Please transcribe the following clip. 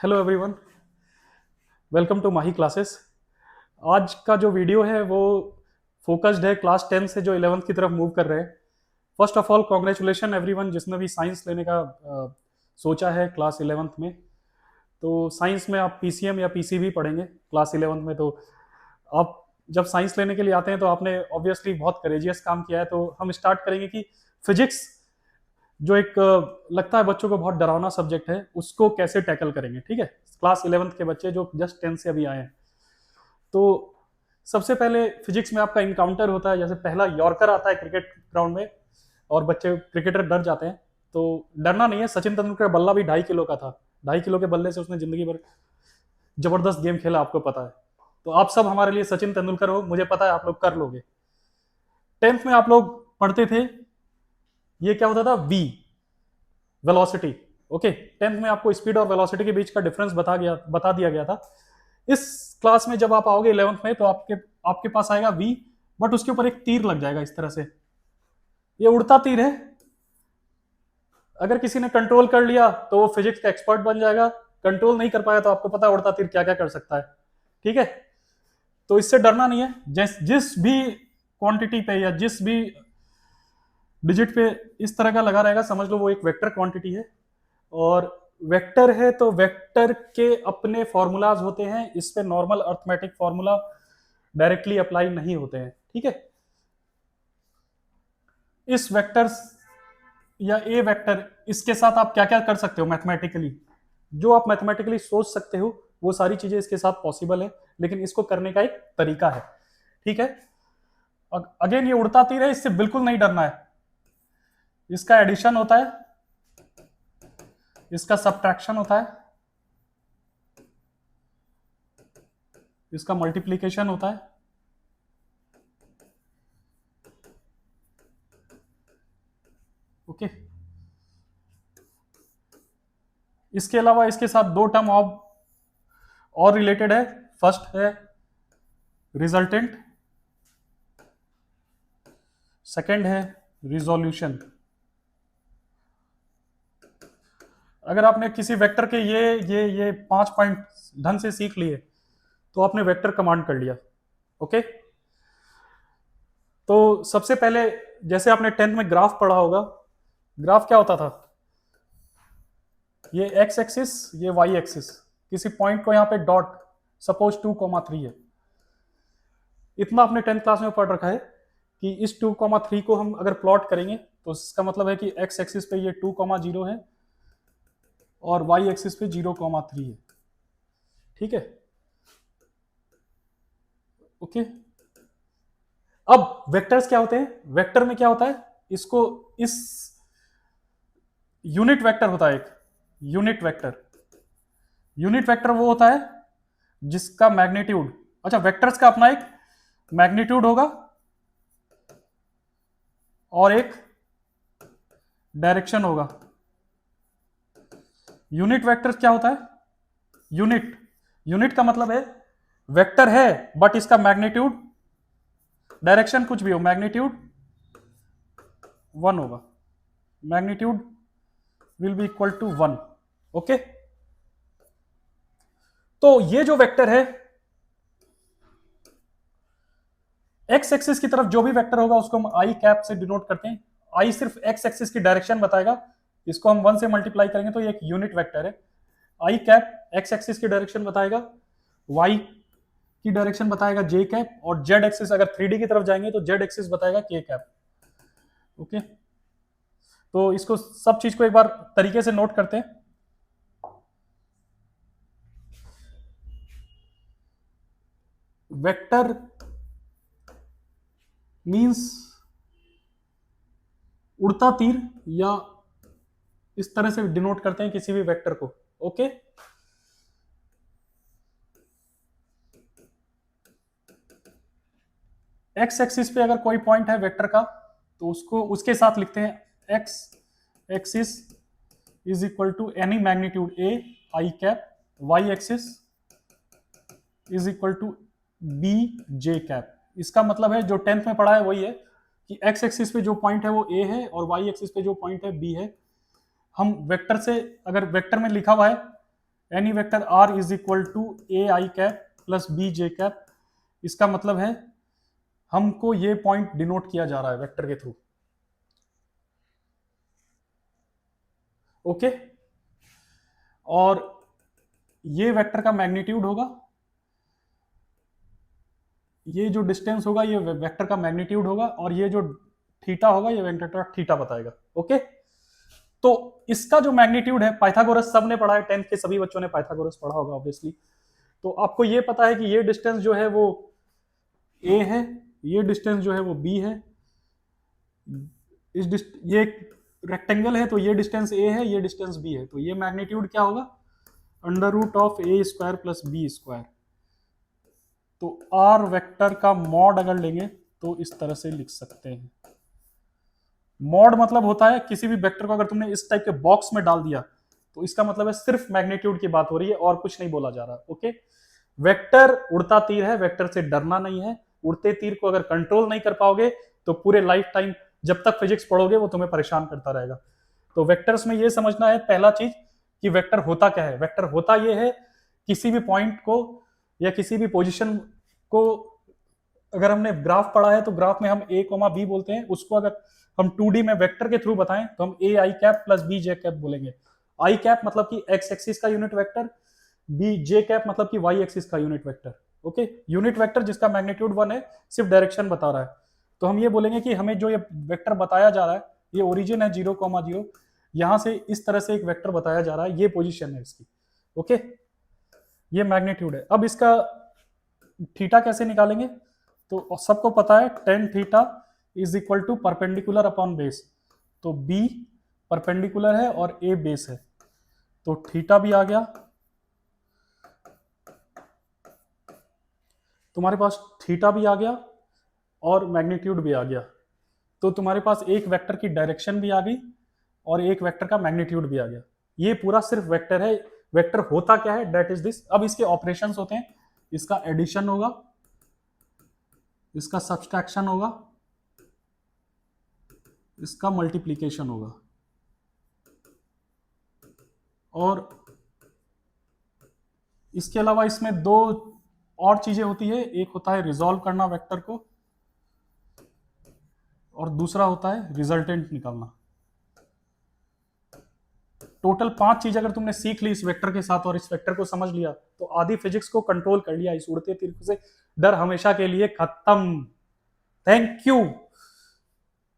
Hello everyone, welcome to Mahi classes. आज का जो वीडियो है वो फोकस्ड है क्लास 10 से जो 11th की तरफ मूव कर रहे हैं। First of all congratulation everyone जिसने भी साइंस लेने का सोचा है क्लास 11th में। तो साइंस में आप पीसीएम या पीसीबी पढ़ेंगे क्लास 11th में। तो आप जब साइंस लेने के लिए आते हैं तो आपने ऑब्वियसली बहुत करेजियस काम किया है। तो हम स्टार्ट करेंगे कि फिजिक्स जो एक लगता है बच्चों को बहुत डरावना सब्जेक्ट है उसको कैसे टैकल करेंगे। ठीक है, क्लास 11th के बच्चे जो जस्ट 10 से अभी आए हैं। तो सबसे पहले फिजिक्स में आपका इनकाउंटर होता है, जैसे पहला यॉर्कर आता है क्रिकेट ग्राउंड में और बच्चे क्रिकेटर डर जाते हैं। तो डरना नहीं है, सचिन तेंदुलकर का बल्ला भी 2.5 किलो का था। 2.5 किलो के बल्ले से उसने जिंदगी भर जबरदस्त गेम खेला, आपको पता है। तो आप सब हमारे लिए सचिन तेंदुलकर हो, मुझे पता है आप लोग कर लोगे। 10th में आप लोग पढ़ते थे, ये क्या होता था, वी वेलोसिटी। ओके, 10th में आपको स्पीड और वेलोसिटी के बीच का डिफरेंस बता दिया गया था। इस क्लास में जब आप आओगे 11th में तो आपके आपके पास आएगा वी, बट उसके ऊपर एक तीर लग जाएगा इस तरह से। ये उड़ता तीर है। अगर किसी ने कंट्रोल कर लिया तो वो फिजिक्स का एक्सपर्ट बन जाएगा, कंट्रोल नहीं कर पाया तो आपको पता है उड़ता तीर क्या क्या कर सकता है। ठीक है, तो इससे डरना नहीं है। जिस भी क्वांटिटी पे या जिस भी डिजिट पे इस तरह का लगा रहेगा समझ लो वो एक वेक्टर क्वांटिटी है। और वेक्टर है तो वेक्टर के अपने फॉर्मूलाज होते हैं, इस पे normal arithmetic formula directly apply नहीं होते हैं। ठीक है, इस वेक्टर या ए वेक्टर, इसके साथ आप क्या क्या कर सकते हो मैथमेटिकली, जो आप मैथमेटिकली सोच सकते हो वो सारी चीजें इसके साथ पॉसिबल है, लेकिन इसको करने का एक तरीका है। ठीक है, अगेन ये उड़ता तीर है, इससे बिल्कुल नहीं डरना है। इसका एडिशन होता है, इसका सब्ट्रैक्शन होता है, इसका मल्टीप्लीकेशन होता है। ओके, इसके अलावा इसके साथ दो टर्म और रिलेटेड है। फर्स्ट है रिजल्टेंट, सेकंड है रिजोल्यूशन। अगर आपने किसी वेक्टर के ये 5 पॉइंट ढंग से सीख लिए तो आपने वेक्टर कमांड कर लिया। ओके, तो सबसे पहले जैसे आपने 10th में ग्राफ पढ़ा होगा, ग्राफ क्या होता था, ये एक्स एक्सिस ये वाई एक्सिस, किसी पॉइंट को यहाँ पे डॉट सपोज 2,3 है। इतना आपने 10th क्लास में पढ़ रखा है कि इस 2,3 को हम अगर प्लॉट करेंगे तो इसका मतलब है कि एक्स एक्सिस पे ये 2,0 है और वाई एक्सिस पे 0,3 है। ठीक है, ओके। अब वेक्टर्स क्या होते हैं, वेक्टर में क्या होता है, इसको इस यूनिट वेक्टर होता है एक यूनिट वेक्टर। यूनिट वेक्टर वो होता है जिसका मैग्नीट्यूड, अच्छा वेक्टर्स का अपना एक मैग्नीट्यूड होगा और एक डायरेक्शन होगा। यूनिट वेक्टर क्या होता है, यूनिट यूनिट का मतलब है वेक्टर है बट इसका मैग्नीट्यूड, डायरेक्शन कुछ भी हो, मैग्नीट्यूड 1 होगा, magnitude will be equal to 1। Okay, तो ये जो वेक्टर है एक्स एक्सिस की तरफ जो भी वेक्टर होगा उसको हम आई कैप से डिनोट करते हैं। आई सिर्फ एक्स एक्सिस की डायरेक्शन बताएगा, इसको हम 1 से मल्टीप्लाई करेंगे तो ये एक यूनिट वेक्टर है। आई कैप एक्स एक्सिस की डायरेक्शन बताएगा, वाई की डायरेक्शन बताएगा जे कैप, और जेड एक्सिस अगर 3D की तरफ जाएंगे तो जेड एक्सिस बताएगा के कैप। ओके, तो इसको सब चीज को एक बार तरीके से नोट करते हैं। वेक्टर मींस उड़ता तीर, या इस तरह से डिनोट करते हैं किसी भी वेक्टर को। ओके, एक्स एक्सिस पे अगर कोई पॉइंट है वेक्टर का तो उसको उसके साथ लिखते हैं X axis is equal to any magnitude A I cap, Y axis is equal to B J cap. इसका मतलब है जो 10th में पढ़ा है वही है कि एक्स एक्सिस पे जो पॉइंट है वो ए है और वाई एक्सिस पे जो पॉइंट है बी है। हम वेक्टर से, अगर वेक्टर में लिखा हुआ है any vector R is equal to A I cap plus B J cap. इसका मतलब है हमको ये पॉइंट डिनोट किया जा रहा है वेक्टर के थ्रू। ओके, और ये वेक्टर का मैग्नीट्यूड होगा, ये जो डिस्टेंस होगा ये वेक्टर का मैग्नीट्यूड होगा, और ये जो थीटा होगा ये वेक्टर का थीटा बताएगा। ओके, तो इसका जो मैग्नीट्यूड है, पाइथागोरस सबने पढ़ा है, 10th के सभी बच्चों ने पाइथागोरस पढ़ा होगा ऑब्वियसली। तो आपको ये पता है कि ये डिस्टेंस जो है वो ए है, ये डिस्टेंस जो है वो बी है, ये रेक्टेंगल है तो ये डिस्टेंस ए है, ये डिस्टेंस बी है, तो ये मैग्नीट्यूड क्या होगा, under root of A square plus B square. तो आर वेक्टर का मॉड अगर लेंगे तो इस तरह से लिख सकते हैं। मॉड मतलब होता है किसी भी वेक्टर को अगर तुमने इस टाइप के बॉक्स में डाल दिया तो इसका मतलब है सिर्फ मैग्नीट्यूड की बात हो रही है और कुछ नहीं बोला जा रहा। ओके, वेक्टर उड़ता तीर है, वेक्टर से डरना नहीं है। उड़ते तीर को अगर कंट्रोल नहीं कर पाओगे तो पूरे लाइफ टाइम जब तक फिजिक्स पढ़ोगे वो तुम्हें परेशान करता रहेगा। तो वेक्टर्स में ये समझना है पहला चीज कि वेक्टर होता क्या है। वेक्टर होता ये है किसी भी पॉइंट को या किसी भी पोजीशन को, अगर हमने ग्राफ पढ़ा है तो ग्राफ में हम ए कोमा बी बोलते हैं, उसको अगर हम 2D में वेक्टर के थ्रू बताएं तो हम A I cap plus B J cap बोलेंगे। आई कैप मतलब कि एक्स एक्सिस का unit vector, B J cap मतलब कि वाई एक्सिस का unit vector. Okay, unit vector जिसका मैग्नीट्यूड 1 है, सिर्फ डायरेक्शन बता रहा है। तो हम ये बोलेंगे कि हमें जो ये वेक्टर बताया जा रहा है, ये ओरिजिन है 0,0, यहां से इस तरह से एक वेक्टर बताया जा रहा है, ये पोजीशन है इसकी। ओके, ये मैग्नीट्यूड है। अब इसका थीटा कैसे निकालेंगे, तो सबको पता है tan theta is equal to perpendicular upon base. तो बी परपेंडिकुलर है और ए बेस है, तो थीटा भी आ गया, तुम्हारे पास थीटा भी आ गया और मैग्नीट्यूड भी आ गया। तो तुम्हारे पास एक वेक्टर की डायरेक्शन भी आ गई और एक वेक्टर का मैग्नीट्यूड भी आ गया। ये पूरा सिर्फ वेक्टर है। वेक्टर होता क्या है, दैट इज दिस। अब इसके ऑपरेशंस होते हैं, इसका एडिशन होगा, इसका सब्सट्रैक्शन होगा, इसका मल्टीप्लीकेशन होगा, और इसके अलावा इसमें दो और चीजें होती है। एक होता है रिजॉल्व करना वेक्टर को, और दूसरा होता है रिजल्टेंट निकालना। टोटल 5 चीज अगर तुमने सीख ली इस वेक्टर के साथ और इस वेक्टर को समझ लिया तो आधी फिजिक्स को कंट्रोल कर लिया। इस उड़ते तीर से डर हमेशा के लिए खत्म। Thank you.